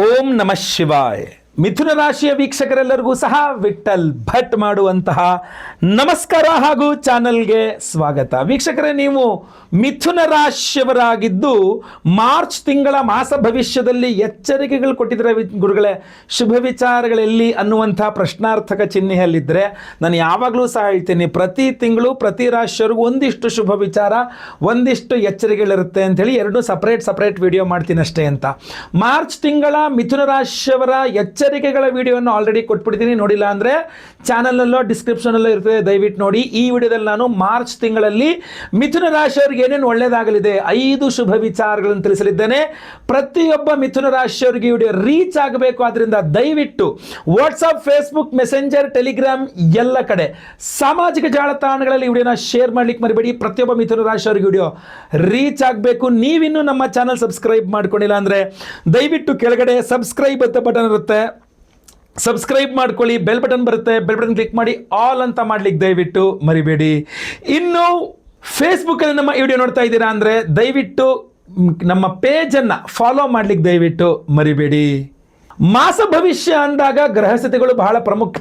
ಓಂ ನಮಃ ಶಿವಾಯ. ಮಿಥುನ ರಾಶಿಯ ವೀಕ್ಷಕರೆಲ್ಲರಿಗೂ ಸಹ ವಿಠಲ್ ಭಟ್ ಮಾಡುವಂತಹ ನಮಸ್ಕಾರ ಹಾಗೂ ಚಾನಲ್ಗೆ ಸ್ವಾಗತ. ವೀಕ್ಷಕರೇ, ನೀವು ಮಿಥುನ ರಾಶಿಯವರಾಗಿದ್ದು ಮಾರ್ಚ್ ತಿಂಗಳ ಮಾಸ ಭವಿಷ್ಯದಲ್ಲಿ ಎಚ್ಚರಿಕೆಗಳು ಕೊಟ್ಟಿದ್ರೆ ಗುರುಗಳೇ, ಶುಭ ವಿಚಾರಗಳೆಲ್ಲಿ ಅನ್ನುವಂಥ ಪ್ರಶ್ನಾರ್ಥಕ ಚಿಹ್ನೆಯಲ್ಲಿದ್ದರೆ ನಾನು ಯಾವಾಗಲೂ ಸಹ ಹೇಳ್ತೀನಿ, ಪ್ರತಿ ತಿಂಗಳು ಪ್ರತಿ ರಾಶಿಯವರಿಗೂ ಒಂದಿಷ್ಟು ಶುಭ ವಿಚಾರ, ಒಂದಿಷ್ಟು ಎಚ್ಚರಿಕೆಗಳಿರುತ್ತೆ ಅಂಥೇಳಿ ಎರಡು ಸಪ್ರೇಟ್ ವಿಡಿಯೋ ಮಾಡ್ತೀನಿ ಅಷ್ಟೇ ಅಂತ. ಮಾರ್ಚ್ ತಿಂಗಳ ಮಿಥುನ ರಾಶಿಯವರ ಎಚ್ಚರಿಕೆಗಳ ವಿಡಿಯೋವನ್ನು ಆಲ್ರೆಡಿ ಕೊಟ್ಬಿಡ್ತೀನಿ. ನೋಡಿಲ್ಲ ಅಂದರೆ ಚಾನಲಲ್ಲೋ ಡಿಸ್ಕ್ರಿಪ್ಷನಲ್ಲೋ ಇರ್ತದೆ, ದಯವಿಟ್ಟು ನೋಡಿ. ಈ ವಿಡಿಯೋದಲ್ಲಿ ನಾನು ಮಾರ್ಚ್ ತಿಂಗಳಲ್ಲಿ ಮಿಥುನ ರಾಶಿಯವರಿಗೆ ಏನೇನು ಒಳ್ಳೆಯದಾಗಲಿದೆ 5 ಶುಭ ವಿಚಾರಗಳನ್ನು ತಿಳಿಸಲಿದ್ದೇನೆ. ಪ್ರತಿಯೊಬ್ಬ ಮಿಥುನ ರಾಶಿಯವರಿಗೆ ವಿಡಿಯೋ ರೀಚ್ ಆಗಬೇಕು. ಆದ್ದರಿಂದ ದಯವಿಟ್ಟು ವಾಟ್ಸಪ್, ಫೇಸ್ಬುಕ್, ಮೆಸೆಂಜರ್, ಟೆಲಿಗ್ರಾಮ್ ಎಲ್ಲ ಕಡೆ ಸಾಮಾಜಿಕ ಜಾಲತಾಣಗಳಲ್ಲಿ ವಿಡಿಯೋನ ಶೇರ್ ಮಾಡ್ಲಿಕ್ಕೆ ಮರಿಬೇಡಿ. ಪ್ರತಿಯೊಬ್ಬ ಮಿಥುನ ರಾಶಿಯವರಿಗೆ ವಿಡಿಯೋ ರೀಚ್ ಆಗಬೇಕು. ನೀವಿನ್ನೂ ನಮ್ಮ ಚಾನಲ್ ಸಬ್ಸ್ಕ್ರೈಬ್ ಮಾಡ್ಕೊಂಡಿಲ್ಲ ಅಂದರೆ ದಯವಿಟ್ಟು ಕೆಳಗಡೆ ಸಬ್ಸ್ಕ್ರೈಬ್ ಅಂತ ಬಟನ್ ಇರುತ್ತೆ, ಸಬ್ಸ್ಕ್ರೈಬ್ ಮಾಡ್ಕೊಳ್ಳಿ. ಬೆಲ್ ಬಟನ್ ಬರುತ್ತೆ, ಬೆಲ್ ಬಟನ್ ಕ್ಲಿಕ್ ಮಾಡಿ ಆಲ್ ಅಂತ ಮಾಡ್ಲಿಕ್ಕೆ ದಯವಿಟ್ಟು ಮರಿಬೇಡಿ. ಇನ್ನು ಫೇಸ್ಬುಕ್ಕಲ್ಲಿ ನಮ್ಮ ವಿಡಿಯೋ ನೋಡ್ತಾ ಇದ್ದೀರಾ ಅಂದರೆ ದಯವಿಟ್ಟು ನಮ್ಮ ಪೇಜನ್ನು ಫಾಲೋ ಮಾಡ್ಲಿಕ್ಕೆ ದಯವಿಟ್ಟು ಮರಿಬೇಡಿ. ಮಾಸ ಭವಿಷ್ಯ ಅಂದಾಗ ಗ್ರಹಸ್ಥಿತಿಗಳು ಬಹಳ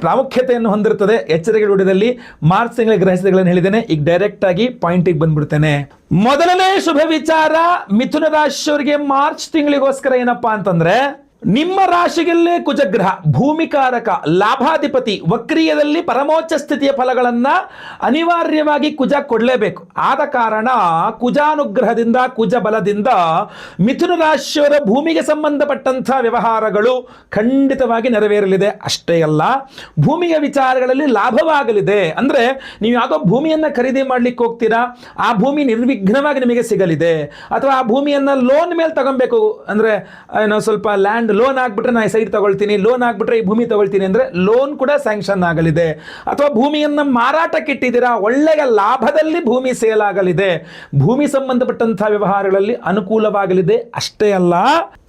ಪ್ರಾಮುಖ್ಯತೆಯನ್ನು ಹೊಂದಿರುತ್ತದೆ. ಎಚ್ಚರಿಕೆ ವಿಡಿಯೋದಲ್ಲಿ ಮಾರ್ಚ್ ತಿಂಗಳ ಗ್ರಹಸ್ಥಿತಿಗಳನ್ನು ಹೇಳಿದ್ದೇನೆ. ಈಗ ಡೈರೆಕ್ಟ್ ಆಗಿ ಪಾಯಿಂಟಿಗೆ ಬಂದ್ಬಿಡ್ತೇನೆ. ಮೊದಲನೇ ಶುಭ ವಿಚಾರ ಮಿಥುನ ರಾಶಿಯವರಿಗೆ ಮಾರ್ಚ್ ತಿಂಗಳಿಗೋಸ್ಕರ ಏನಪ್ಪಾ ಅಂತಂದ್ರೆ, ನಿಮ್ಮ ರಾಶಿಯಲ್ಲೇ ಕುಜಗ್ರಹ ಭೂಮಿಕಾರಕ ಲಾಭಾಧಿಪತಿ ವಕ್ರೀಯದಲ್ಲಿ ಪರಮೋಚ್ಚ ಸ್ಥಿತಿಯ ಫಲಗಳನ್ನು ಅನಿವಾರ್ಯವಾಗಿ ಕುಜ ಕೊಡಲೇಬೇಕು. ಆದ ಕಾರಣ ಕುಜಾನುಗ್ರಹದಿಂದ, ಕುಜ ಬಲದಿಂದ ಮಿಥುನ ರಾಶಿಯವರ ಭೂಮಿಗೆ ಸಂಬಂಧಪಟ್ಟಂಥ ವ್ಯವಹಾರಗಳು ಖಂಡಿತವಾಗಿ ನೆರವೇರಲಿದೆ. ಅಷ್ಟೇ ಅಲ್ಲ, ಭೂಮಿಯ ವಿಚಾರಗಳಲ್ಲಿ ಲಾಭವಾಗಲಿದೆ. ಅಂದರೆ ನೀವು ಯಾವುದೋ ಭೂಮಿಯನ್ನು ಖರೀದಿ ಮಾಡ್ಲಿಕ್ಕೆ ಹೋಗ್ತೀರಾ, ಆ ಭೂಮಿ ನಿರ್ವಿಘ್ನವಾಗಿ ನಿಮಗೆ ಸಿಗಲಿದೆ. ಅಥವಾ ಆ ಭೂಮಿಯನ್ನು ಲೋನ್ ಮೇಲೆ ತಗೊಬೇಕು, ಅಂದರೆ ಏನೋ ಸ್ವಲ್ಪ ಲ್ಯಾಂಡ್ ಲೋನ್ ಆಗ್ಬಿಟ್ರೆ ನಾನು ಸೈಟ್ ತಗೊಳ್ತೀನಿ, ಲೋನ್ ಆಗ್ಬಿಟ್ರೆ ಈ ಭೂಮಿ ತಗೊಳ್ತೀನಿ ಅಂದರೆ ಲೋನ್ ಕೂಡ ಸ್ಯಾಂಕ್ಷನ್ ಆಗಲಿದೆ. ಅಥವಾ ಭೂಮಿಯನ್ನು ಮಾರಾಟಕ್ಕೆ ಇಟ್ಟಿದ್ದೀರಾ, ಒಳ್ಳೆಯ ಲಾಭದಲ್ಲಿ ಭೂಮಿ ಸೇಲ್ ಆಗಲಿದೆ. ಭೂಮಿ ಸಂಬಂಧಪಟ್ಟಂಥ ವ್ಯವಹಾರಗಳಲ್ಲಿ ಅನುಕೂಲವಾಗಲಿದೆ. ಅಷ್ಟೇ ಅಲ್ಲ,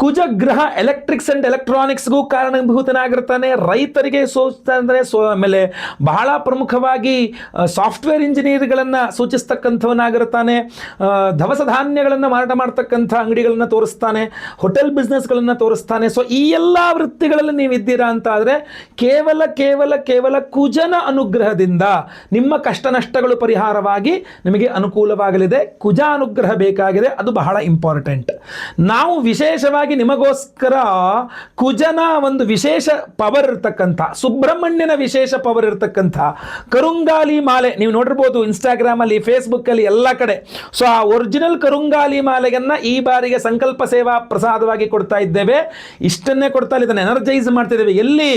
ಕುಜಗ್ರಹ ಎಲೆಕ್ಟ್ರಿಕ್ಸ್ ಅಂಡ್ ಎಲೆಕ್ಟ್ರಾನಿಕ್ಸ್ಗೂ ಕಾರಣಭೂತನಾಗಿರ್ತಾನೆ. ರೈತರಿಗೆ ಸೂಚಿಸ್ತಾನೆ. ಆಮೇಲೆ ಬಹಳ ಪ್ರಮುಖವಾಗಿ ಸಾಫ್ಟ್ವೇರ್ ಇಂಜಿನಿಯರ್ಗಳನ್ನು ಸೂಚಿಸ್ತಕ್ಕಂಥವನಾಗಿರ್ತಾನೆ. ದವಸ ಧಾನ್ಯಗಳನ್ನು ಮಾರಾಟ ಮಾಡ್ತಕ್ಕಂಥ ಅಂಗಡಿಗಳನ್ನು ತೋರಿಸ್ತಾನೆ. ಹೋಟೆಲ್ ಬಿಸ್ನೆಸ್ಗಳನ್ನು ತೋರಿಸ್ತಾನೆ. ಸೊ ಈ ಎಲ್ಲ ವೃತ್ತಿಗಳಲ್ಲಿ ನೀವು ಇದ್ದೀರಾ ಅಂತ ಆದರೆ ಕೇವಲ ಕುಜನ ಅನುಗ್ರಹದಿಂದ ನಿಮ್ಮ ಕಷ್ಟ ನಷ್ಟಗಳು ಪರಿಹಾರವಾಗಿ ನಿಮಗೆ ಅನುಕೂಲವಾಗಲಿದೆ. ಕುಜ ಅನುಗ್ರಹ ಬೇಕಾಗಿದೆ, ಅದು ಬಹಳ ಇಂಪಾರ್ಟೆಂಟ್. ನಾವು ವಿಶೇಷವಾಗಿ ನಿಮಗೋಸ್ಕರ ಕುಜನ ಒಂದು ವಿಶೇಷ ಪವರ್ ಇರ್ತಕ್ಕಂಥ, ಸುಬ್ರಹ್ಮಣ್ಯನ ವಿಶೇಷ ಪವರ್ ಇರ್ತಕ್ಕಂಥ ಕರುಂಗಾಲಿ ಮಾಲೆ ನೀವು ನೋಡಿರ್ಬೋದು ಇನ್ಸ್ಟಾಗ್ರಾಮಲ್ಲಿ, ಫೇಸ್ಬುಕ್ಕಲ್ಲಿ ಎಲ್ಲ ಕಡೆ. ಸೊ ಆ ಒರಿಜಿನಲ್ ಕರುಂಗಾಲಿ ಮಾಲೆಯನ್ನು ಈ ಬಾರಿಗೆ ಸಂಕಲ್ಪ ಸೇವಾ ಪ್ರಸಾದವಾಗಿ ಕೊಡ್ತಾ ಇದ್ದೇವೆ. ಇಷ್ಟನ್ನೇ ಕೊಡ್ತಾ ಇದನ್ನು ಎನರ್ಜೈಸ್ ಮಾಡ್ತಿದ್ದೇವೆ. ಎಲ್ಲಿ?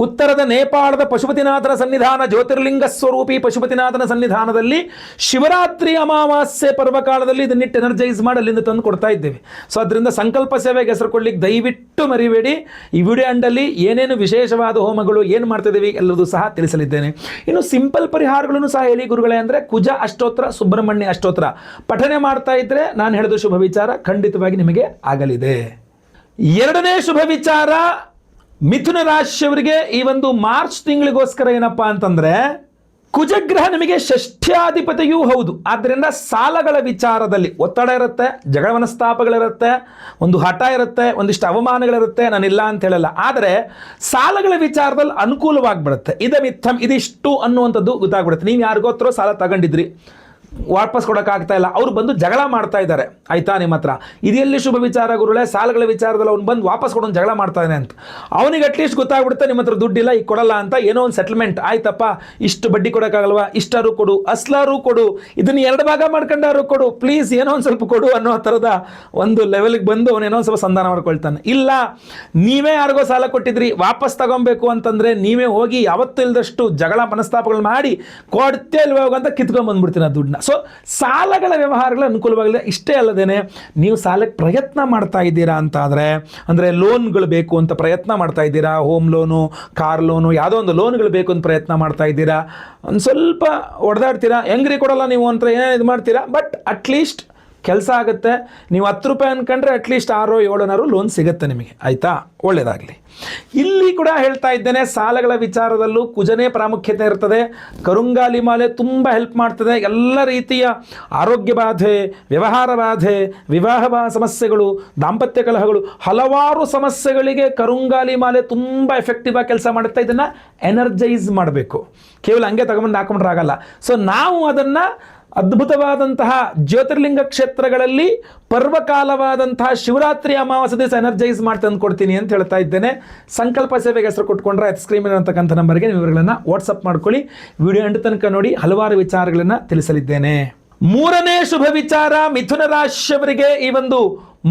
ಉತ್ತರದ ನೇಪಾಳದ ಪಶುಪತಿನಾಥನ ಸನ್ನಿಧಾನ, ಜ್ಯೋತಿರ್ಲಿಂಗ ಸ್ವರೂಪಿ ಪಶುಪತಿನಾಥನ ಸನ್ನಿಧಾನದಲ್ಲಿ ಶಿವರಾತ್ರಿ ಅಮಾವಾಸ್ಯೆ ಪರ್ವಕಾಲದಲ್ಲಿ ಇದನ್ನಿಟ್ಟು ಎನರ್ಜೈಸ್ ಮಾಡಿ ಅಲ್ಲಿಂದ ತಂದು ಕೊಡ್ತಾ ಇದ್ದೇವೆ. ಸೊ ಅದರಿಂದ ಸಂಕಲ್ಪ ಸೇವೆಗೆ ಹೆಸರು ಕೊಡ್ಲಿಕ್ಕೆ ದಯವಿಟ್ಟು ಮರಿಬೇಡಿ. ಈ ವಿಡಿಯೋ ಅಂಡಲ್ಲಿ ಏನೇನು ವಿಶೇಷವಾದ ಹೋಮಗಳು ಏನು ಮಾಡ್ತಿದ್ದೀವಿ ಎಲ್ಲದೂ ಸಹ ತಿಳಿಸಲಿದ್ದೇನೆ. ಇನ್ನು ಸಿಂಪಲ್ ಪರಿಹಾರಗಳನ್ನು ಸಹ ಹೇಳಿ ಗುರುಗಳೇ. ಅಂದರೆ ಕುಜ ಅಷ್ಟೋತ್ರ, ಸುಬ್ರಹ್ಮಣ್ಯ ಅಷ್ಟೋತ್ರ ಪಠನೆ ಮಾಡ್ತಾ ಇದ್ರೆ ನಾನು ಹೇಳಿದ ಶುಭ ವಿಚಾರ ಖಂಡಿತವಾಗಿ ನಿಮಗೆ ಆಗಲಿದೆ. ಎರಡನೇ ಶುಭ ವಿಚಾರ ಮಿಥುನ ರಾಶಿಯವರಿಗೆ ಈ ಒಂದು ಮಾರ್ಚ್ ತಿಂಗಳಿಗೋಸ್ಕರ ಏನಪ್ಪಾ ಅಂತಂದ್ರೆ, ಕುಜಗ್ರಹ ನಿಮಗೆ ಷಷ್ಠ್ಯಾಧಿಪತಿಯೂ ಹೌದು. ಆದ್ದರಿಂದ ಸಾಲಗಳ ವಿಚಾರದಲ್ಲಿ ಒತ್ತಡ ಇರುತ್ತೆ, ಜಗಳ ಮನಸ್ತಾಪಗಳಿರುತ್ತೆ, ಒಂದು ಹಠ ಇರುತ್ತೆ, ಒಂದಿಷ್ಟು ಅವಮಾನಗಳಿರುತ್ತೆ. ನಾನಿಲ್ಲ ಅಂತ ಹೇಳಲ್ಲ, ಆದರೆ ಸಾಲಗಳ ವಿಚಾರದಲ್ಲಿ ಅನುಕೂಲವಾಗಿಬಿಡುತ್ತೆ. ಇದಿಷ್ಟು ಅನ್ನುವಂಥದ್ದು ಗೊತ್ತಾಗ್ಬಿಡುತ್ತೆ. ನೀವು ಯಾರಿಗೋತ್ರೋ ಸಾಲ ತಗೊಂಡಿದ್ರಿ, ವಾಪಸ್ ಕೊಡೋಕ್ಕಾಗ್ತಾ ಇಲ್ಲ, ಅವ್ರು ಬಂದು ಜಗಳ ಮಾಡ್ತಾ ಇದ್ದಾರೆ, ಆಯ್ತಾ ನಿಮ್ಮ ಹತ್ರ. ಇದೆಲ್ಲಿ ಶುಭ ವಿಚಾರ ಗುರುಗಳೇ? ಸಾಲಗಳ ವಿಚಾರದಲ್ಲಿ ಅವ್ನು ಬಂದು ವಾಪಸ್ ಕೊಡೋನು ಜಗಳ ಮಾಡ್ತಾನೆ ಅಂತ ಅವನಿಗೆ ಅಟ್ಲೀಸ್ಟ್ ಗೊತ್ತಾಗ್ಬಿಡುತ್ತೆ ನಿಮ್ಮ ಹತ್ರ ದುಡ್ಡಿಲ್ಲ, ಈಗ ಕೊಡಲ್ಲ ಅಂತ. ಏನೋ ಒಂದು ಸೆಟಲ್ಮೆಂಟ್ ಆಯ್ತಪ್ಪ, ಇಷ್ಟು ಬಡ್ಡಿ ಕೊಡೋಕ್ಕಾಗಲ್ವಾ, ಇಷ್ಟಾರು ಕೊಡು, ಅಸ್ಲಾರು ಕೊಡು, ಇದನ್ನು 2 ಭಾಗ ಮಾಡ್ಕೊಂಡಾರು ಕೊಡು, ಪ್ಲೀಸ್ ಏನೋ ಒಂದು ಸ್ವಲ್ಪ ಕೊಡು ಅನ್ನೋ ಥರದ ಒಂದು ಲೆವೆಲ್ಗೆ ಬಂದು ಅವನೇನೋ ಸ್ವಲ್ಪ ಸಂಧಾನ ಮಾಡ್ಕೊಳ್ತಾನೆ. ಇಲ್ಲ, ನೀವೇ ಯಾರಿಗೋ ಸಾಲ ಕೊಟ್ಟಿದ್ರಿ, ವಾಪಸ್ ತಗೊಬೇಕು ಅಂತಂದರೆ ನೀವೇ ಹೋಗಿ ಯಾವತ್ತೂ ಇಲ್ಲದಷ್ಟು ಜಗಳ ಮನಸ್ತಾಪಗಳು ಮಾಡಿ ಕೊಡ್ತೇ ಇಲ್ವೋ ಅಂತ ಕಿತ್ಕೊಂಡ್ಬಂದ್ಬಿಡ್ತೀನಿ ಆ ದುಡ್ಡನ್ನ. ಸೊ ಸಾಲಗಳ ವ್ಯವಹಾರಗಳು ಅನುಕೂಲವಾಗಲಿದೆ. ಇಷ್ಟೇ ಅಲ್ಲದೇನೆ, ನೀವು ಸಾಲಕ್ಕೆ ಪ್ರಯತ್ನ ಮಾಡ್ತಾ ಇದ್ದೀರಾ ಅಂತ ಆದರೆ, ಅಂದರೆ ಲೋನ್ಗಳು ಬೇಕು ಅಂತ ಪ್ರಯತ್ನ ಮಾಡ್ತಾ ಇದ್ದೀರಾ, ಹೋಮ್ ಲೋನು, ಕಾರ್ ಲೋನು, ಯಾವುದೋ ಒಂದು ಲೋನ್ಗಳು ಬೇಕು ಅಂತ ಪ್ರಯತ್ನ ಮಾಡ್ತಾ ಇದ್ದೀರಾ, ಒಂದು ಸ್ವಲ್ಪ ಹೊಡೆದಾಡ್ತೀರಾ, ಹೆಂಗ್ರಿ ಕೊಡಲ್ಲ ನೀವು ಅಂತ ಇದು ಮಾಡ್ತೀರಾ. ಬಟ್ ಅಟ್ಲೀಸ್ಟ್ ಕೆಲಸ ಆಗುತ್ತೆ. ನೀವು 10 ರೂಪಾಯಿ ಅನ್ಕೊಂಡ್ರೆ ಅಟ್ಲೀಸ್ಟ್ 6-7 ಲೋನ್ ಸಿಗುತ್ತೆ ನಿಮಗೆ. ಆಯಿತಾ, ಒಳ್ಳೆಯದಾಗಲಿ. ಇಲ್ಲಿ ಕೂಡ ಹೇಳ್ತಾ ಇದ್ದೇನೆ, ಸಾಲಗಳ ವಿಚಾರದಲ್ಲೂ ಕುಜನೇ ಪ್ರಾಮುಖ್ಯತೆ ಇರ್ತದೆ. ಕರುಂಗಾಲಿ ಮಾಲೆ ತುಂಬ ಹೆಲ್ಪ್ ಮಾಡ್ತದೆ. ಎಲ್ಲ ರೀತಿಯ ಆರೋಗ್ಯ ಬಾಧೆ, ವ್ಯವಹಾರ ಬಾಧೆ, ವಿವಾಹ ಸಮಸ್ಯೆಗಳು, ದಾಂಪತ್ಯ ಕಲಹಗಳು, ಹಲವಾರು ಸಮಸ್ಯೆಗಳಿಗೆ ಕರುಂಗಾಲಿ ಮಾಲೆ ತುಂಬ ಎಫೆಕ್ಟಿವ್ ಆಗಿ ಕೆಲಸ ಮಾಡುತ್ತೆ. ಇದನ್ನು ಎನರ್ಜೈಸ್ ಮಾಡಬೇಕು, ಕೇವಲ ಹಂಗೆ ತಗೊಂಬಂದು ಹಾಕೊಂಡ್ರೆ ಆಗಲ್ಲ. ಸೊ ನಾವು ಅದನ್ನು ಅದ್ಭುತವಾದಂತಹ ಜ್ಯೋತಿರ್ಲಿಂಗ ಕ್ಷೇತ್ರಗಳಲ್ಲಿ ಪರ್ವಕಾಲವಾದಂತಹ ಶಿವರಾತ್ರಿ ಅಮಾವಾಸ್ಯೆ ದಿವಸ ಎನರ್ಜೈಸ್ ಮಾಡಿ ತಂದು ಕೊಡ್ತೀನಿ ಅಂತ ಹೇಳ್ತಾ ಇದ್ದೇನೆ. ಸಂಕಲ್ಪ ಸೇವೆಗೆ ಹೆಸರು ಕೊಟ್ಕೊಂಡ್ರೆ ಸ್ಕ್ರೀನ್ ಇರತಕ್ಕಂಥ ನಂಬರ್ಗೆ ನೀವು ವಿವರಗಳನ್ನು ವಾಟ್ಸಪ್ ಮಾಡ್ಕೊಳ್ಳಿ. ವಿಡಿಯೋ ಎಂಡ್ ತನಕ ನೋಡಿ, ಹಲವಾರು ವಿಚಾರಗಳನ್ನು ತಿಳಿಸಲಿದ್ದೇನೆ. 3ನೇ ಶುಭ ವಿಚಾರ, ಮಿಥುನ ರಾಶಿಯವರಿಗೆ ಈ ಒಂದು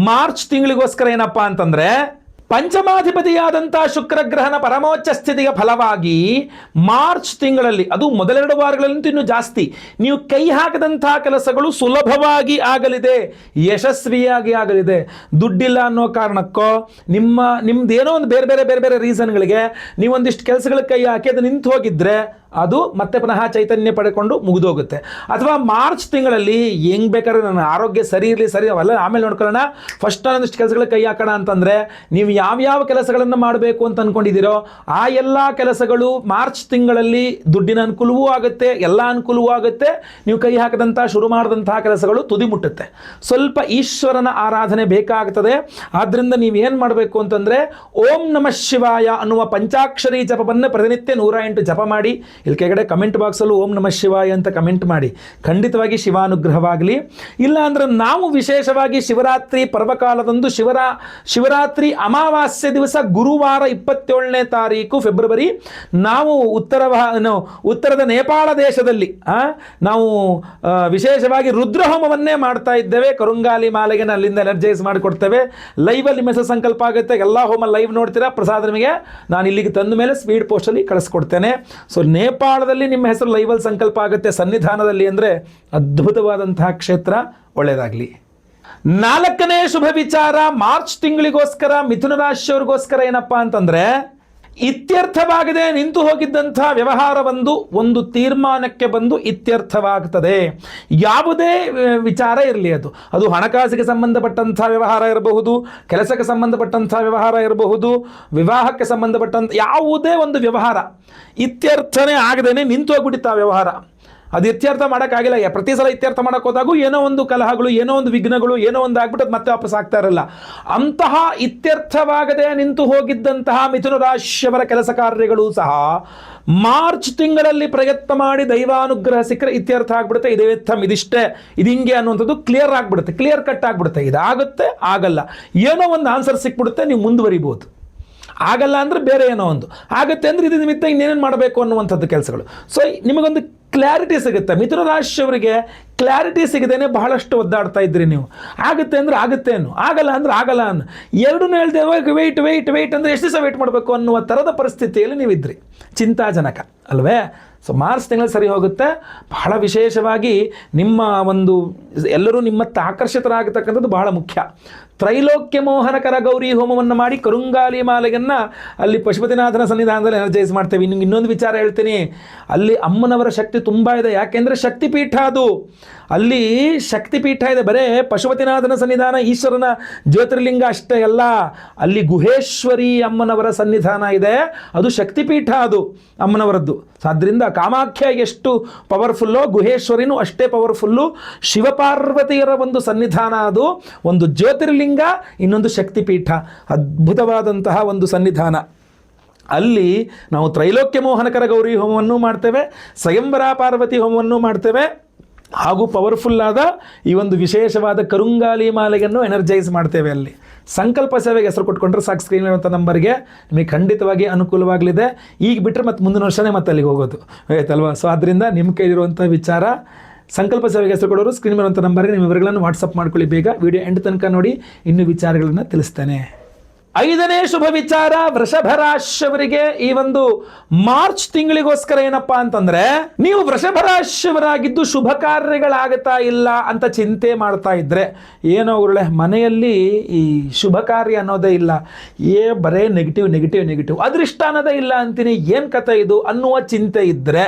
ಮಾರ್ಚ್ ತಿಂಗಳಿಗೋಸ್ಕರ ಏನಪ್ಪಾ ಅಂತಂದ್ರೆ, ಪಂಚಮಾಧಿಪತಿಯಾದಂತಹ ಶುಕ್ರ ಗ್ರಹನ ಪರಮೋಚ್ಚ ಸ್ಥಿತಿಯ ಫಲವಾಗಿ ಮಾರ್ಚ್ ತಿಂಗಳಲ್ಲಿ, ಅದು ಮೊದಲೆರಡು ವಾರಗಳಂತೂ ಇನ್ನೂ ಜಾಸ್ತಿ, ನೀವು ಕೈ ಹಾಕದಂತಹ ಕೆಲಸಗಳು ಸುಲಭವಾಗಿ ಆಗಲಿದೆ, ಯಶಸ್ವಿಯಾಗಿ ಆಗಲಿದೆ. ದುಡ್ಡಿಲ್ಲ ಅನ್ನೋ ಕಾರಣಕ್ಕೋ ನಿಮ್ದೇನೋ ಒಂದು ಬೇರೆ ಬೇರೆ ರೀಸನ್ಗಳಿಗೆ ನೀವೊಂದಿಷ್ಟು ಕೆಲಸಗಳಿಗೆ ಕೈ ಹಾಕಿ ಅದು ನಿಂತು ಹೋಗಿದ್ರೆ ಅದು ಮತ್ತೆ ಪುನಃ ಚೈತನ್ಯ ಪಡೆಕೊಂಡು ಮುಗಿದೋಗುತ್ತೆ. ಅಥವಾ ಮಾರ್ಚ್ ತಿಂಗಳಲ್ಲಿ ಹೆಂಗೆ ಬೇಕಾದ್ರೆ ನನ್ನ ಆರೋಗ್ಯ ಸರಿ ಇರಲಿ, ಸರಿ ಅವೆಲ್ಲ ಆಮೇಲೆ ನೋಡ್ಕೊಳ್ಳೋಣ, ಫಸ್ಟ್ ಒಂದಿಷ್ಟು ಕೆಲಸಗಳಿಗೆ ಕೈ ಹಾಕೋಣ ಅಂತಂದರೆ, ನೀವು ಯಾವ್ಯಾವ ಕೆಲಸಗಳನ್ನು ಮಾಡಬೇಕು ಅಂತ ಅಂದ್ಕೊಂಡಿದ್ದೀರೋ ಆ ಎಲ್ಲ ಕೆಲಸಗಳು ಮಾರ್ಚ್ ತಿಂಗಳಲ್ಲಿ ದುಡ್ಡಿನ ಅನುಕೂಲವೂ ಆಗುತ್ತೆ, ಎಲ್ಲ ಅನುಕೂಲವೂ ಆಗುತ್ತೆ. ನೀವು ಕೈ ಹಾಕದಂಥ ಶುರು ಮಾಡಿದಂತಹ ಕೆಲಸಗಳು ತುದಿ ಮುಟ್ಟುತ್ತೆ. ಸ್ವಲ್ಪ ಈಶ್ವರನ ಆರಾಧನೆ ಬೇಕಾಗ್ತದೆ. ಆದ್ದರಿಂದ ನೀವೇನು ಮಾಡಬೇಕು ಅಂತಂದರೆ, ಓಂ ನಮಃ ಶಿವಾಯ ಅನ್ನುವ ಪಂಚಾಕ್ಷರಿ ಜಪವನ್ನು ಪ್ರತಿನಿತ್ಯ 108 ಜಪ ಮಾಡಿ. ಇಲ್ಲಿ ಕೆಳಗಡೆ ಕಮೆಂಟ್ ಬಾಕ್ಸಲ್ಲೂ ಓಂ ನಮಃ ಶಿವಾಯ ಅಂತ ಕಮೆಂಟ್ ಮಾಡಿ. ಖಂಡಿತವಾಗಿ ಶಿವಾನುಗ್ರಹವಾಗಲಿ. ಇಲ್ಲ ಅಂದ್ರೆ ನಾವು ವಿಶೇಷವಾಗಿ ಶಿವರಾತ್ರಿ ಪರ್ವಕಾಲದಂದು ಶಿವರಾತ್ರಿ ಅಮಾವಾಸ್ಯೆ ದಿವಸ ಗುರುವಾರ 27ನೇ ತಾರೀಕು ಫೆಬ್ರವರಿ ನಾವು ಉತ್ತರದ ನೇಪಾಳ ದೇಶದಲ್ಲಿ ನಾವು ವಿಶೇಷವಾಗಿ ರುದ್ರಹೋಮವನ್ನೇ ಮಾಡ್ತಾ ಇದ್ದೇವೆ. ಕರುಂಗಾಲಿ ಮಾಲೆಗೆ ಅಲ್ಲಿಂದ ಎನರ್ಜೈಸ್ ಮಾಡಿಕೊಡ್ತೇವೆ. ಲೈವಲ್ಲಿ ನಿಮ್ಮ ಹೆಸರು ಸಂಕಲ್ಪ ಆಗುತ್ತೆ. ಎಲ್ಲ ಹೋಮ ಲೈವ್ ನೋಡ್ತೀರಾ. ಪ್ರಸಾದ ನಿಮಗೆ ನಾನು ಇಲ್ಲಿಗೆ ತಂದ ಮೇಲೆ ಸ್ಪೀಡ್ ಪೋಸ್ಟಲ್ಲಿ ಕಳಿಸ್ಕೊಡ್ತೇನೆ. ಸೊ ನೇಪಾಳದಲ್ಲಿ ನಿಮ್ಮ ಹೆಸರು ಲೈವಲ್ಲಿ ಸಂಕಲ್ಪ ಆಗುತ್ತೆ ಸನ್ನಿಧಾನದಲ್ಲಿ, ಅಂದರೆ ಅದ್ಭುತವಾದಂತಹ ಕ್ಷೇತ್ರ. ಒಳ್ಳೆಯದಾಗಲಿ. 4ನೇ ಶುಭ ವಿಚಾರ, ಮಾರ್ಚ್ ತಿಂಗಳಿಗೋಸ್ಕರ ಮಿಥುನ ರಾಶಿಯವರಿಗೋಸ್ಕರ ಏನಪ್ಪಾ ಅಂತಂದ್ರೆ, ಇತ್ಯರ್ಥವಾಗದೆ ನಿಂತು ಹೋಗಿದ್ದಂಥ ವ್ಯವಹಾರ ಒಂದು ತೀರ್ಮಾನಕ್ಕೆ ಬಂದು ಇತ್ಯರ್ಥವಾಗ್ತದೆ. ಯಾವುದೇ ವಿಚಾರ ಇರಲಿ, ಅದು ಹಣಕಾಸಿಗೆ ಸಂಬಂಧಪಟ್ಟಂಥ ವ್ಯವಹಾರ ಇರಬಹುದು, ಕೆಲಸಕ್ಕೆ ಸಂಬಂಧಪಟ್ಟಂಥ ವ್ಯವಹಾರ ಇರಬಹುದು, ವಿವಾಹಕ್ಕೆ ಸಂಬಂಧಪಟ್ಟಂಥ ಯಾವುದೇ ಒಂದು ವ್ಯವಹಾರ ಇತ್ಯರ್ಥನೇ ಆಗದೇನೆ ನಿಂತು ಹೋಗ್ಬಿಟ್ಟಿತ್ತು ಆ ವ್ಯವಹಾರ. ಅದು ಇತ್ಯರ್ಥ ಮಾಡೋಕ್ಕಾಗಿಲ್ಲ. ಪ್ರತಿ ಸಲ ಇತ್ಯರ್ಥ ಮಾಡೋಕೆ ಹೋದಾಗೂ ಏನೋ ಒಂದು ಕಲಹಗಳು, ಏನೋ ಒಂದು ವಿಘ್ನಗಳು, ಏನೋ ಒಂದು ಆಗ್ಬಿಟ್ಟು ಅದು ಮತ್ತೆ ವಾಪಸ್ ಆಗ್ತಾ ಇರಲ್ಲ. ಅಂತಹ ಇತ್ಯರ್ಥವಾಗದೆ ನಿಂತು ಹೋಗಿದ್ದಂತಹ ಮಿಥುನ ರಾಶಿಯವರ ಕೆಲಸ ಕಾರ್ಯಗಳು ಸಹ ಮಾರ್ಚ್ ತಿಂಗಳಲ್ಲಿ ಪ್ರಯತ್ನ ಮಾಡಿ ದೈವಾನುಗ್ರಹ ಸಿಕ್ಕರೆ ಇತ್ಯರ್ಥ ಆಗ್ಬಿಡುತ್ತೆ. ಇದಿಷ್ಟೇ, ಹಿಂಗೆ ಅನ್ನುವಂಥದ್ದು ಕ್ಲಿಯರ್ ಆಗಿಬಿಡುತ್ತೆ, ಕ್ಲಿಯರ್ ಕಟ್ ಆಗಿಬಿಡುತ್ತೆ. ಇದಾಗುತ್ತೆ, ಆಗಲ್ಲ, ಏನೋ ಒಂದು ಆನ್ಸರ್ ಸಿಕ್ಬಿಡುತ್ತೆ, ನೀವು ಮುಂದುವರಿಬೋದು. ಆಗಲ್ಲ ಅಂದರೆ ಬೇರೆ ಏನೋ ಒಂದು ಆಗುತ್ತೆ ಅಂದರೆ ಇದು ನಿಮಿತ್ತ ಇನ್ನೇನೇನು ಮಾಡಬೇಕು ಅನ್ನುವಂಥದ್ದು ಕೆಲಸಗಳು. ಸೊ ನಿಮಗೊಂದು ಕ್ಲಾರಿಟಿ ಸಿಗುತ್ತೆ. ಮಿಥುನ ರಾಶಿಯವರಿಗೆ ಕ್ಲಾರಿಟಿ ಸಿಗದೇನೆ ಬಹಳಷ್ಟು ಒದ್ದಾಡ್ತಾ ಇದ್ರಿ ನೀವು. ಆಗುತ್ತೆ ಅಂದರೆ ಆಗುತ್ತೆ ಅನ್ನು, ಆಗಲ್ಲ ಅಂದರೆ ಆಗಲ್ಲ ಅನ್ನು, ಎರಡನ್ನೂ ಹೇಳ್ದೆ ವೆಯ್ಟ್ ಅಂದರೆ ಎಷ್ಟು ದಿವಸ ವೆಯ್ಟ್ ಮಾಡಬೇಕು ಅನ್ನುವ ಥರದ ಪರಿಸ್ಥಿತಿಯಲ್ಲಿ ನೀವಿದ್ರಿ. ಚಿಂತಾಜನಕ ಅಲ್ವೇ? ಸೊ ಮಾರ್ಚ್ ತಿಂಗಳು ಸರಿ ಹೋಗುತ್ತೆ. ಬಹಳ ವಿಶೇಷವಾಗಿ ನಿಮ್ಮ ಎಲ್ಲರೂ ನಿಮ್ಮತ್ತ ಆಕರ್ಷಿತರಾಗತಕ್ಕಂಥದ್ದು ಬಹಳ ಮುಖ್ಯ. ತ್ರೈಲೋಕ್ಯ ಮೋಹನಕರ ಗೌರಿ ಹೋಮವನ್ನು ಮಾಡಿ ಕರುಂಗಾಲಿ ಮಾಲೆಯನ್ನು ಅಲ್ಲಿ ಪಶುಪತಿನಾಥನ ಸನ್ನಿಧಾನದಲ್ಲಿ ಎನರ್ಜೈಸ್ ಮಾಡ್ತೇವೆ. ಇನ್ನೊಂದು ವಿಚಾರ ಹೇಳ್ತೀನಿ, ಅಲ್ಲಿ ಅಮ್ಮನವರ ಶಕ್ತಿ ತುಂಬ ಇದೆ. ಯಾಕೆಂದರೆ ಶಕ್ತಿಪೀಠ ಅದು, ಅಲ್ಲಿ ಶಕ್ತಿಪೀಠ ಇದೆ. ಬರೇ ಪಶುಪತಿನಾಥನ ಸನ್ನಿಧಾನ ಈಶ್ವರನ ಜ್ಯೋತಿರ್ಲಿಂಗ ಅಷ್ಟೇ ಅಲ್ಲ, ಅಲ್ಲಿ ಗುಹೇಶ್ವರಿ ಅಮ್ಮನವರ ಸನ್ನಿಧಾನ ಇದೆ. ಅದು ಶಕ್ತಿಪೀಠ, ಅದು ಅಮ್ಮನವರದ್ದು. ಆದ್ದರಿಂದ ಕಾಮಾಖ್ಯ ಎಷ್ಟು ಪವರ್ಫುಲ್ಲೋ ಗುಹೇಶ್ವರಿನೂ ಅಷ್ಟೇ ಪವರ್ಫುಲ್ಲು. ಶಿವಪಾರ್ವತಿಯರ ಒಂದು ಸನ್ನಿಧಾನ ಅದು, ಒಂದು ಜ್ಯೋತಿರ್ಲಿಂಗ, ಇನ್ನೊಂದು ಶಕ್ತಿಪೀಠ. ಅದ್ಭುತವಾದಂತಹ ಒಂದು ಸನ್ನಿಧಾನ. ಅಲ್ಲಿ ನಾವು ತ್ರೈಲೋಕ್ಯ ಮೋಹನಕರ ಗೌರಿ ಹೋಮವನ್ನು ಮಾಡ್ತೇವೆ, ಸ್ವಯಂವರ ಪಾರ್ವತಿ ಹೋಮವನ್ನು ಮಾಡ್ತೇವೆ, ಹಾಗೂ ಪವರ್ಫುಲ್ ಆದ ಈ ಒಂದು ವಿಶೇಷವಾದ ಕರುಂಗಾಲಿ ಮಾಲೆಯನ್ನು ಎನರ್ಜೈಸ್ ಮಾಡ್ತೇವೆ. ಅಲ್ಲಿ ಸಂಕಲ್ಪ ಸೇವೆಗೆ ಹೆಸರು ಕೊಟ್ಕೊಂಡ್ರೆ ಸಾಕು, ಸ್ಕ್ರೀನ್ ಇರುವಂಥ ನಂಬರ್ಗೆ ನಿಮಗೆ ಖಂಡಿತವಾಗಿ ಅನುಕೂಲವಾಗಲಿದೆ. ಈಗ ಬಿಟ್ಟರೆ ಮತ್ತೆ ಮುಂದಿನ ವರ್ಷನೇ ಮತ್ತೆ ಅಲ್ಲಿಗೆ ಹೋಗೋದು ಆಯ್ತಲ್ವಾ? ಸೊ ಆದ್ದರಿಂದ ನಿಮ್ಮ ಕೈಲಿರುವಂಥ ವಿಚಾರ, ಸಂಕಲ್ಪ ಸೇವೆಗೆ ಹೆಸರು ಕೊಡೋರು ಸ್ಕ್ರೀನ್ ಇರುವಂಥ ನಂಬರ್ಗೆ ನಿಮ್ಮ ವಿವರಗಳನ್ನು ವಾಟ್ಸಪ್ ಮಾಡ್ಕೊಳ್ಳಿ. ಬೇಗ ವಿಡಿಯೋ ಎಂಡ್ ತನಕ ನೋಡಿ, ಇನ್ನೂ ವಿಚಾರಗಳನ್ನು ತಿಳಿಸ್ತೇನೆ. 5ನೇ ಶುಭ ವಿಚಾರ, ವೃಷಭ ರಾಶಿಯವರಿಗೆ ಈ ಒಂದು ಮಾರ್ಚ್ ತಿಂಗಳಿಗೋಸ್ಕರ ಏನಪ್ಪಾ ಅಂತಂದ್ರೆ, ನೀವು ವೃಷಭ ರಾಶಿಯವರಾಗಿದ್ದು ಶುಭ ಕಾರ್ಯಗಳಾಗುತ್ತಾ ಇಲ್ಲ ಅಂತ ಚಿಂತೆ ಮಾಡ್ತಾ ಇದ್ರೆ, ಏನೋ ಉರುಳೆ ಮನೆಯಲ್ಲಿ ಈ ಶುಭ ಕಾರ್ಯ ಅನ್ನೋದೇ ಇಲ್ಲ, ಬರೇ ನೆಗೆಟಿವ್, ಅದೃಷ್ಟ ಅನ್ನೋದೇ ಇಲ್ಲ ಅಂತೀನಿ, ಏನು ಕಥೆ ಇದು ಅನ್ನುವ ಚಿಂತೆ ಇದ್ದರೆ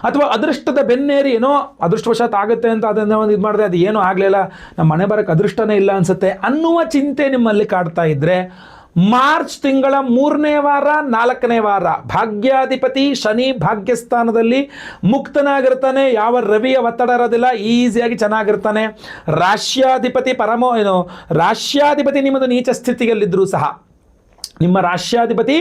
ಅಥವಾ ಅದೃಷ್ಟದ ಬೆನ್ನೇರಿ ಏನೋ ಅದೃಷ್ಟವಶಾತ್ ಆಗುತ್ತೆ ಅಂತ ಅದನ್ನು ಒಂದು ಇದು ಮಾಡಿದೆ, ಅದು ಏನೂ ಆಗಲಿಲ್ಲ, ನಮ್ಮ ಮನೆ ಬರೋಕ್ಕೆ ಅದೃಷ್ಟನೇ ಇಲ್ಲ ಅನಿಸುತ್ತೆ ಅನ್ನುವ ಚಿಂತೆ ನಿಮ್ಮಲ್ಲಿ ಕಾಡ್ತಾ ಇದ್ದರೆ, ಮಾರ್ಚ್ ತಿಂಗಳ 3ನೇ ವಾರ 4ನೇ ವಾರ ಭಾಗ್ಯಾಧಿಪತಿ ಶನಿ ಭಾಗ್ಯಸ್ಥಾನದಲ್ಲಿ ಮುಕ್ತನಾಗಿರ್ತಾನೆ. ಯಾವ ರವಿಯ ಒತ್ತಡ ಇರೋದಿಲ್ಲ, ಈಸಿಯಾಗಿ ಚೆನ್ನಾಗಿರ್ತಾನೆ. ರಾಶ್ಯಾಧಿಪತಿ ನಿಮ್ಮದು ನೀಚ ಸ್ಥಿತಿಯಲ್ಲಿದ್ದರೂ ಸಹ, ನಿಮ್ಮ ರಾಶ್ಯಾಧಿಪತಿ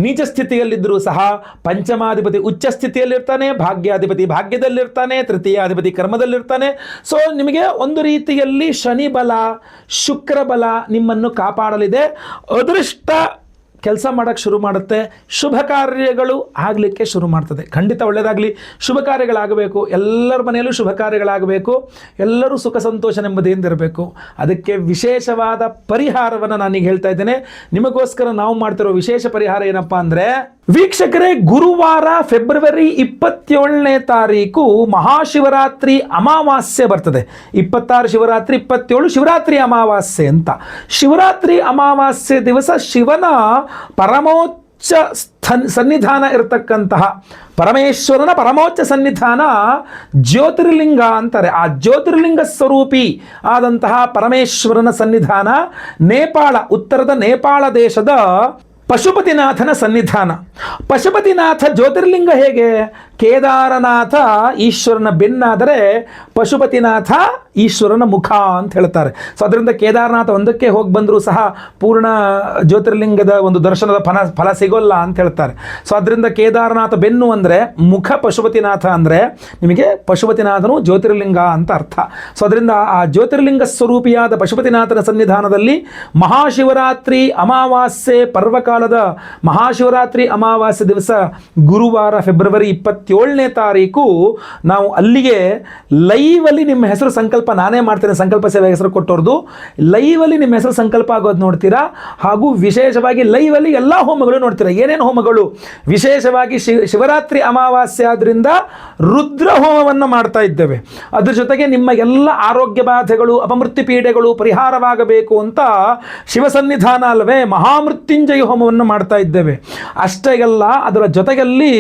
ನೀಚ ಸ್ಥಿತಿಯಲ್ಲಿದ್ದರೂ ಸಹ ಪಂಚಮಾಧಿಪತಿ ಉಚ್ಚ ಸ್ಥಿತಿಯಲ್ಲಿರ್ತಾನೆ, ಭಾಗ್ಯಾಧಿಪತಿ ಭಾಗ್ಯದಲ್ಲಿರ್ತಾನೆ, ತೃತೀಯಾಧಿಪತಿ ಕರ್ಮದಲ್ಲಿರ್ತಾನೆ. ಸೊ ನಿಮಗೆ ಒಂದು ರೀತಿಯಲ್ಲಿ ಶನಿ ಬಲ ಶುಕ್ರ ಬಲ ನಿಮ್ಮನ್ನು ಕಾಪಾಡಲಿದೆ. ಅದೃಷ್ಟ ಕೆಲಸ ಮಾಡೋಕ್ಕೆ ಶುರು ಮಾಡುತ್ತೆ, ಶುಭ ಕಾರ್ಯಗಳು ಆಗಲಿಕ್ಕೆ ಶುರು ಮಾಡ್ತದೆ. ಖಂಡಿತ ಒಳ್ಳೆಯದಾಗಲಿ, ಶುಭ ಕಾರ್ಯಗಳಾಗಬೇಕು, ಎಲ್ಲರ ಮನೆಯಲ್ಲೂ ಶುಭ ಕಾರ್ಯಗಳಾಗಬೇಕು, ಎಲ್ಲರೂ ಸುಖ ಸಂತೋಷ ನೆಮ್ಮದಿಯಿಂದ ಇರಬೇಕು. ಅದಕ್ಕೆ ವಿಶೇಷವಾದ ಪರಿಹಾರವನ್ನು ನಾನೀಗ ಹೇಳ್ತಾ ಇದ್ದೇನೆ. ನಿಮಗೋಸ್ಕರ ನಾವು ಮಾಡ್ತಿರೋ ವಿಶೇಷ ಪರಿಹಾರ ಏನಪ್ಪ ಅಂದರೆ, ವೀಕ್ಷಕರೇ, ಗುರುವಾರ ಫೆಬ್ರವರಿ 27ನೇ ತಾರೀಕು ಮಹಾಶಿವರಾತ್ರಿ ಅಮಾವಾಸ್ಯೆ ಬರ್ತದೆ. 26 ಶಿವರಾತ್ರಿ, 27 ಶಿವರಾತ್ರಿ ಅಮಾವಾಸ್ಯೆ ಅಂತ. ಶಿವರಾತ್ರಿ ಅಮಾವಾಸ್ಯೆ ದಿವಸ ಶಿವನ ಪರಮೋಚ್ಚ ಸನ್ನಿಧಾನ ಇರತಕ್ಕಂತಹ ಪರಮೇಶ್ವರನ ಪರಮೋಚ್ಚ ಸನ್ನಿಧಾನ ಜ್ಯೋತಿರ್ಲಿಂಗ ಅಂತಾರೆ. ಆ ಜ್ಯೋತಿರ್ಲಿಂಗ ಸ್ವರೂಪಿ ಆದಂತಹ ಪರಮೇಶ್ವರನ ಸನ್ನಿಧಾನ ನೇಪಾಳ, ಉತ್ತರದ ನೇಪಾಳ ದೇಶದ ಪಶುಪತಿನಾಥನ ಸನ್ನಿಧಾನ. ಪಶುಪತಿನಾಥ ಜ್ಯೋತಿರ್ಲಿಂಗ ಹೇಗೆ? ಕೇದಾರನಾಥ ಈಶ್ವರನ ಬೆನ್ನಾದರೆ ಪಶುಪತಿನಾಥ ಈಶ್ವರನ ಮುಖ ಅಂತ ಹೇಳ್ತಾರೆ. ಸೊ ಅದರಿಂದ ಕೇದಾರನಾಥ ಒಂದಕ್ಕೆ ಹೋಗಿ ಬಂದರೂ ಸಹ ಪೂರ್ಣ ಜ್ಯೋತಿರ್ಲಿಂಗದ ಒಂದು ದರ್ಶನದ ಫಲ ಸಿಗೋಲ್ಲ ಅಂತ ಹೇಳ್ತಾರೆ. ಸೊ ಅದರಿಂದ ಕೇದಾರನಾಥ ಬೆನ್ನು ಅಂದರೆ ಮುಖ, ಪಶುಪತಿನಾಥ ಅಂದರೆ ನಿಮಗೆ ಪಶುಪತಿನಾಥನು ಜ್ಯೋತಿರ್ಲಿಂಗ ಅಂತ ಅರ್ಥ. ಸೊ ಅದರಿಂದ ಆ ಜ್ಯೋತಿರ್ಲಿಂಗ ಸ್ವರೂಪಿಯಾದ ಪಶುಪತಿನಾಥನ ಸನ್ನಿಧಾನದಲ್ಲಿ ಮಹಾಶಿವರಾತ್ರಿ ಅಮಾವಾಸ್ಯೆ ಪರ್ವಕಾಲದ ಮಹಾಶಿವರಾತ್ರಿ ಅಮಾವಾಸ್ಯೆ ದಿವಸ ಗುರುವಾರ ಫೆಬ್ರವರಿ 27ನೇ ತಾರೀಕು ನಾವು ಅಲ್ಲಿಗೆ ಲೈವಲ್ಲಿ ನಿಮ್ಮ ಹೆಸರು ಸಂಕಲ್ಪ ನಾನೇ ಮಾಡ್ತೇನೆ, ಸಂಕಲ್ಪ ಸೇವೆ ಹೆಸರು ಕೊಟ್ಟವ್ರದ್ದು ಲೈವಲ್ಲಿ ನಿಮ್ಮ ಹೆಸರು ಸಂಕಲ್ಪ ಆಗೋದು ನೋಡ್ತೀರಾ. ಹಾಗೂ ವಿಶೇಷವಾಗಿ ಲೈವಲ್ಲಿ ಎಲ್ಲ ಹೋಮಗಳು ನೋಡ್ತೀರಾ. ಏನೇನು ಹೋಮಗಳು? ವಿಶೇಷವಾಗಿ ಶಿವರಾತ್ರಿ ಅಮಾವಾಸ್ಯೆ ಆದ್ರಿಂದ ರುದ್ರ ಹೋಮವನ್ನು ಮಾಡ್ತಾ ಇದ್ದೇವೆ. ಅದ್ರ ಜೊತೆಗೆ ನಿಮ್ಮ ಎಲ್ಲ ಆರೋಗ್ಯ ಬಾಧೆಗಳು, ಅಪಮೃತ್ಯು ಪೀಡೆಗಳು ಪರಿಹಾರವಾಗಬೇಕು ಅಂತ ಶಿವಸನ್ನಿಧಾನ ಅಲ್ಲವೇ ಮಹಾಮೃತ್ಯುಂಜಯ ಹೋಮವನ್ನು ಮಾಡ್ತಾ ಇದ್ದೇವೆ. ಅಷ್ಟೇ ಅಲ್ಲ, ಅದರ ಜೊತೆಯಲ್ಲಿ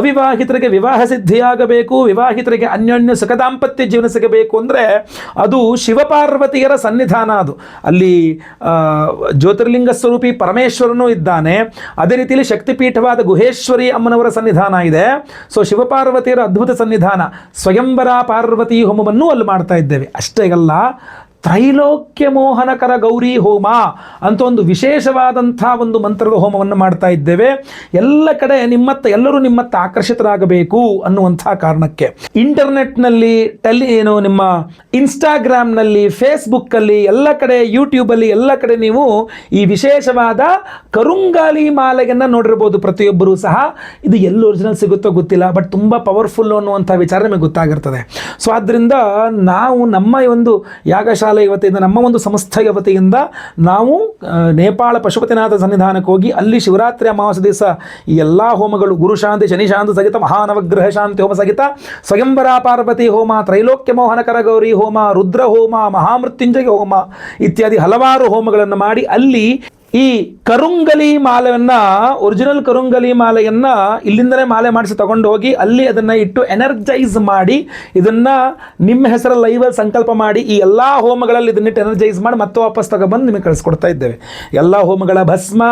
ಅವಿವಾಹಿತರಿಗೆ ವಿವಾಹ ಸಿದ್ಧಿಯಾಗಬೇಕು, ವಿವಾಹಿತರಿಗೆ ಅನ್ಯೋನ್ಯ ಸುಖ ದಾಂಪತ್ಯ ಜೀವನ ಸಿಗಬೇಕು ಅಂದರೆ ಅದು ಶಿವಪಾರ್ವತಿಯರ ಸನ್ನಿಧಾನ. ಅದು ಅಲ್ಲಿ ಜ್ಯೋತಿರ್ಲಿಂಗ ಸ್ವರೂಪಿ ಪರಮೇಶ್ವರನೂ ಇದ್ದಾನೆ. ಅದೇ ರೀತಿಯಲ್ಲಿ ಶಕ್ತಿಪೀಠವಾದ ಗುಹೇಶ್ವರಿ ಅಮ್ಮನವರ ಸನ್ನಿಧಾನ ಇದೆ. ಸೊ ಶಿವಪಾರ್ವತಿಯರ ಅದ್ಭುತ ಸನ್ನಿಧಾನ ಸ್ವಯಂವರ ಪಾರ್ವತಿ ಹೋಮವನ್ನು ಅಲ್ಲಿ ಮಾಡ್ತಾ ಇದ್ದೇವೆ. ಅಷ್ಟೇ ಅಲ್ಲ, ತ್ರೈಲೋಕ್ಯ ಮೋಹನಕರ ಗೌರಿ ಹೋಮ ಅಂತ ಒಂದು ವಿಶೇಷವಾದಂಥ ಒಂದು ಮಂತ್ರದ ಹೋಮವನ್ನು ಮಾಡ್ತಾ ಇದ್ದೇವೆ. ಎಲ್ಲ ಕಡೆ ಎಲ್ಲರೂ ನಿಮ್ಮತ್ತ ಆಕರ್ಷಿತರಾಗಬೇಕು ಅನ್ನುವಂಥ ಕಾರಣಕ್ಕೆ ಇಂಟರ್ನೆಟ್ನಲ್ಲಿ ನಿಮ್ಮ ಇನ್ಸ್ಟಾಗ್ರಾಮ್ನಲ್ಲಿ, ಫೇಸ್ಬುಕ್ಕಲ್ಲಿ, ಎಲ್ಲ ಕಡೆ ಯೂಟ್ಯೂಬಲ್ಲಿ ಎಲ್ಲ ಕಡೆ ನೀವು ಈ ವಿಶೇಷವಾದ ಕರುಂಗಾಲಿ ಮಾಲೆಯನ್ನು ನೋಡಿರ್ಬೋದು ಪ್ರತಿಯೊಬ್ಬರೂ ಸಹ. ಇದು ಎಲ್ಲಿ ಒರಿಜಿನಲ್ ಸಿಗುತ್ತೋ ಗೊತ್ತಿಲ್ಲ, ಬಟ್ ತುಂಬ ಪವರ್ಫುಲ್ ಅನ್ನುವಂಥ ವಿಚಾರ ನಿಮಗೆ ಗೊತ್ತಾಗಿರ್ತದೆ. ಸೊ ಆದ್ದರಿಂದ ನಾವು ನಮ್ಮ ಒಂದು ಯಾಗಶಾಲೆ ವತಿಯಿಂದ, ನಮ್ಮ ಒಂದು ಸಂಸ್ಥೆಯ ವತಿಯಿಂದ ನಾವು ನೇಪಾಳ ಪಶುಪತಿನಾಥ ಸನ್ನಿಧಾನಕ್ಕೆ ಹೋಗಿ ಅಲ್ಲಿ ಶಿವರಾತ್ರಿ ಅಮಾವಾಸ್ಯೆ ದಿವಸ ಈ ಎಲ್ಲ ಹೋಮಗಳು, ಗುರುಶಾಂತಿ ಶನಿಶಾಂತಿ ಸಹಿತ ಮಹಾನವಗ್ರಹ ಶಾಂತಿ ಹೋಮ ಸಹಿತ ಸ್ವಯಂವರ ಪಾರ್ವತಿ ಹೋಮ, ತ್ರೈಲೋಕ್ಯ ಮೋಹನಕರ ಗೌರಿ ಹೋಮ, ರುದ್ರ ಹೋಮ, ಮಹಾಮೃತ್ಯುಂಜಯ ಹೋಮ ಇತ್ಯಾದಿ ಹಲವಾರು ಹೋಮಗಳನ್ನು ಮಾಡಿ ಅಲ್ಲಿ ಈ ಕರುಂಗಲಿ ಮಾಲೆಯನ್ನು, ಒರಿಜಿನಲ್ ಕರುಂಗಲಿ ಮಾಲೆಯನ್ನು ಇಲ್ಲಿಂದಲೇ ಮಾಲೆ ಮಾಡಿಸಿ ತಗೊಂಡು ಹೋಗಿ ಅಲ್ಲಿ ಅದನ್ನು ಇಟ್ಟು ಎನರ್ಜೈಸ್ ಮಾಡಿ ಇದನ್ನು ನಿಮ್ಮ ಹೆಸರ ಲೈವಲ್ಲಿ ಸಂಕಲ್ಪ ಮಾಡಿ ಈ ಎಲ್ಲ ಹೋಮಗಳಲ್ಲಿ ಇದನ್ನಿಟ್ಟು ಎನರ್ಜೈಸ್ ಮಾಡಿ ಮತ್ತೆ ವಾಪಸ್ ತಗೊಬಂದು ನಿಮಗೆ ಕಳಿಸ್ಕೊಡ್ತಾ ಇದ್ದೇವೆ. ಎಲ್ಲ ಹೋಮಗಳ ಭಸ್ಮ,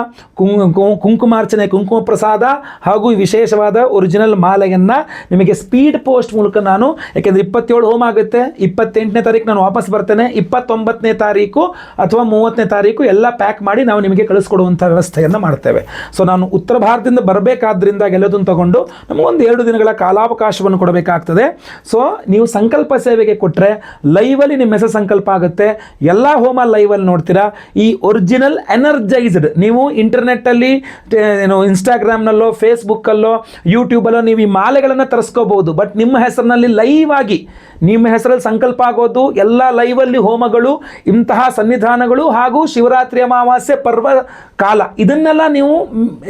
ಕುಂಕುಮಾರ್ಚನೆ, ಕುಂಕುಮ ಪ್ರಸಾದ ಹಾಗೂ ವಿಶೇಷವಾದ ಒರಿಜಿನಲ್ ಮಾಲೆಯನ್ನು ನಿಮಗೆ ಸ್ಪೀಡ್ ಪೋಸ್ಟ್ ಮೂಲಕ ನಾನು, ಯಾಕೆಂದರೆ 27 ಹೋಮ ಆಗುತ್ತೆ, 28ನೇ ತಾರೀಕು ನಾನು ವಾಪಸ್ ಬರ್ತೇನೆ, 29ನೇ ತಾರೀಕು ಅಥವಾ 30ನೇ ತಾರೀಕು ಎಲ್ಲ ಪ್ಯಾಕ್ ಮಾಡಿ ನಾವು ನಿಮಗೆ ಕಳಿಸ್ಕೊಡುವಂಥ ವ್ಯವಸ್ಥೆಯನ್ನು ಮಾಡ್ತೇವೆ. ಸೊ ನಾನು ಉತ್ತರ ಭಾರತದಿಂದ ಬರಬೇಕಾದ್ರಿಂದ ಎಲ್ಲದನ್ನು ತಗೊಂಡು ನಮಗೊಂದು 2 ದಿನಗಳ ಕಾಲಾವಕಾಶವನ್ನು ಕೊಡಬೇಕಾಗ್ತದೆ. ಸೊ ನೀವು ಸಂಕಲ್ಪ ಸೇವೆಗೆ ಕೊಟ್ಟರೆ ಲೈವಲ್ಲಿ ನಿಮ್ಮ ಹೆಸರು ಸಂಕಲ್ಪ ಆಗುತ್ತೆ. ಎಲ್ಲ ಹೋಮ ಲೈವಲ್ಲಿ ನೋಡ್ತೀರಾ. ಈ ಒರಿಜಿನಲ್ ಎನರ್ಜೈಸ್ಡ್ ನೀವು ಇಂಟರ್ನೆಟ್ಟಲ್ಲಿ, ಇನ್ಸ್ಟಾಗ್ರಾಮ್ನಲ್ಲೋ, ಫೇಸ್ಬುಕ್ಕಲ್ಲೋ, ಯೂಟ್ಯೂಬಲ್ಲೋ ನೀವು ಈ ಮಾಲೆಗಳನ್ನು ತರಿಸ್ಕೋಬಹುದು. ಬಟ್ ನಿಮ್ಮ ಹೆಸರಿನಲ್ಲಿ ಲೈವ್ ಆಗಿ ನಿಮ್ಮ ಹೆಸರಲ್ಲಿ ಸಂಕಲ್ಪ ಆಗೋದು, ಎಲ್ಲ ಲೈವಲ್ಲಿ ಹೋಮಗಳು, ಇಂತಹ ಸನ್ನಿಧಾನಗಳು ಹಾಗೂ ಶಿವರಾತ್ರಿ ಅಮಾವಾಸ್ಯೆ ಪರ್ವ ಕಾಲ ಇದನ್ನೆಲ್ಲ ನೀವು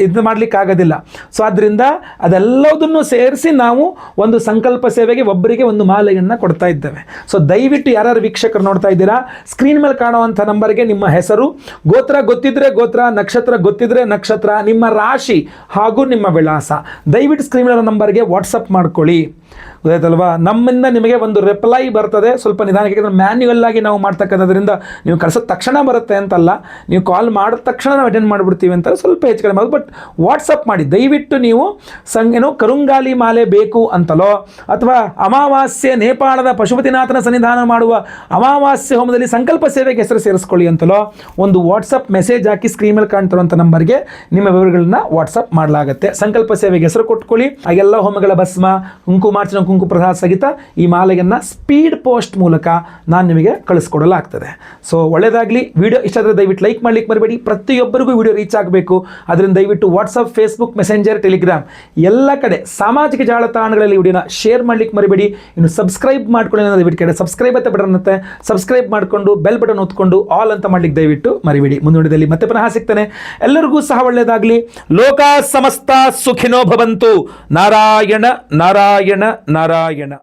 ಇದು ಮಾಡಲಿಕ್ಕಾಗೋದಿಲ್ಲ. ಸೊ ಆದ್ದರಿಂದ ಅದೆಲ್ಲದನ್ನು ಸೇರಿಸಿ ನಾವು ಒಂದು ಸಂಕಲ್ಪ ಸೇವೆಗೆ ಒಬ್ಬರಿಗೆ ಒಂದು ಮಾಲೆಯನ್ನು ಕೊಡ್ತಾ ಇದ್ದೇವೆ. ಸೊ ದಯವಿಟ್ಟು ಯಾರ್ಯಾರು ವೀಕ್ಷಕರು ನೋಡ್ತಾ ಇದ್ದೀರಾ, ಸ್ಕ್ರೀನ್ ಮೇಲೆ ಕಾಣುವಂಥ ನಂಬರ್ಗೆ ನಿಮ್ಮ ಹೆಸರು, ಗೋತ್ರ ಗೊತ್ತಿದ್ರೆ ಗೋತ್ರ, ನಕ್ಷತ್ರ ಗೊತ್ತಿದ್ರೆ ನಕ್ಷತ್ರ, ನಿಮ್ಮ ರಾಶಿ ಹಾಗೂ ನಿಮ್ಮ ವಿಳಾಸ ದಯವಿಟ್ಟು ಸ್ಕ್ರೀನ್ ಮೇಲೆ ನಂಬರ್ಗೆ ವಾಟ್ಸಪ್ ಮಾಡ್ಕೊಳ್ಳಿ. ಗೊತ್ತಾಯ್ತಲ್ವಾ? ನಮ್ಮಿಂದ ನಿಮಗೆ ಒಂದು ರಿಪ್ಲೈ ಬರ್ತದೆ, ಸ್ವಲ್ಪ ನಿಧಾನಕ್ಕೆ. ಮ್ಯಾನ್ಯುವಲ್ ಆಗಿ ನಾವು ಮಾಡ್ತಕ್ಕಂಥದ್ರಿಂದ ನೀವು ಕಳಿಸೋ ತಕ್ಷಣ ಬರುತ್ತೆ ಅಂತಲ್ಲ, ನೀವು ಕಾಲ್ ಮಾಡಿದ ತಕ್ಷಣ ನಾವು ಅಟೆಂಡ್ ಮಾಡಿಬಿಡ್ತೀವಿ ಅಂತ ಸ್ವಲ್ಪ ಹೆಚ್ಚು ಕಡಿಮೆ ಆಗೋದು. ಬಟ್ ವಾಟ್ಸಪ್ ಮಾಡಿ ದಯವಿಟ್ಟು ನೀವು ಕರುಂಗಾಲಿ ಮಾಲೆ ಬೇಕು ಅಂತಲೋ, ಅಥವಾ ಅಮಾವಾಸ್ಯೆ ನೇಪಾಳದ ಪಶುಪತಿನಾಥನ ಸನ್ನಿಧಾನ ಮಾಡುವ ಅಮಾವಾಸ್ಯೆ ಹೋಮದಲ್ಲಿ ಸಂಕಲ್ಪ ಸೇವೆಗೆ ಹೆಸರು ಸೇರಿಸ್ಕೊಳ್ಳಿ ಅಂತಲೋ ಒಂದು ವಾಟ್ಸಪ್ ಮೆಸೇಜ್ ಹಾಕಿ ಸ್ಕ್ರೀನ್ ಮೇಲೆ ಕಾಣ್ತಿರುವಂಥ ನಂಬರ್ಗೆ ನಿಮ್ಮ ವಿವರಗಳನ್ನ ವಾಟ್ಸಪ್ ಮಾಡಲಾಗುತ್ತೆ. ಸಂಕಲ್ಪ ಸೇವೆಗೆ ಹೆಸರು ಕೊಟ್ಕೊಳ್ಳಿ. ಆ ಎಲ್ಲ ಹೋಮಗಳ ಭಸ್ಮ, ಕುಂಕುಮಾರ್ಚನ, ಕುಂಕು ಪ್ರಸಾದ ಸಹಿತ ಈ ಮಾಲೆಯನ್ನು ಸ್ಪೀಡ್ ಪೋಸ್ಟ್ ಮೂಲಕ ನಾನು ನಿಮಗೆ ಕಳಿಸ್ಕೊಡಲಾಗ್ತದೆ. ಸೊ ಒಳ್ಳೆಯದಾಗಲಿ. ವಿಡಿಯೋ ಇಷ್ಟ ಆದರೆ ದಯವಿಟ್ಟು ಲೈಕ್ ಮಾಡ್ಲಿಕ್ಕೆ ಮರಿಬೇಡಿ. ಪ್ರತಿಯೊಬ್ಬರಿಗೂ ವಿಡಿಯೋ ರೀಚ್ ಆಗಬೇಕು. ಅದರಿಂದ ದಯವಿಟ್ಟು ವಾಟ್ಸಪ್, ಫೇಸ್ಬುಕ್, ಮೆಸೆಂಜರ್, ಟೆಲಿಗ್ರಾಮ್ ಎಲ್ಲ ಕಡೆ ಸಾಮಾಜಿಕ ಜಾಲತಾಣಗಳಲ್ಲಿ ವಿಡಿಯೋನ ಶೇರ್ ಮಾಡ್ಲಿಕ್ಕೆ ಮರಿಬೇಡಿ. ಇನ್ನು ಸಬ್ಸ್ಕ್ರೈಬ್ ಮಾಡ್ಕೊಳ್ಳಿ ಅನ್ನೋದು ದಯವಿಟ್ಟು ಕಡೆ ಸಬ್ಸ್ಕ್ರೈಬ್ ಅಂತ ಬಟನ್ ಇರುತ್ತೆ, ಸಬ್ಸ್ಕ್ರೈಬ್ ಮಾಡಿಕೊಂಡು ಬೆಲ್ ಬಟನ್ ಒತ್ಕೊಂಡು ಆಲ್ ಅಂತ ಮಾಡ್ಲಿಕ್ಕೆ ದಯವಿಟ್ಟು ಮರಿಬೇಡಿ. ಮುಂದಿನದಲ್ಲಿ ಮತ್ತೆ ಪುನಃ ಸಿಗ್ತಾನೆ. ಎಲ್ಲರಿಗೂ ಸಹ ಒಳ್ಳೆಯದಾಗಲಿ. ಲೋಕ ಸಮಸ್ತ ಸುಖಿನೋ ಭವಂತು. ನಾರಾಯಣ ನಾರಾಯಣ ನಾರಾಯಣ.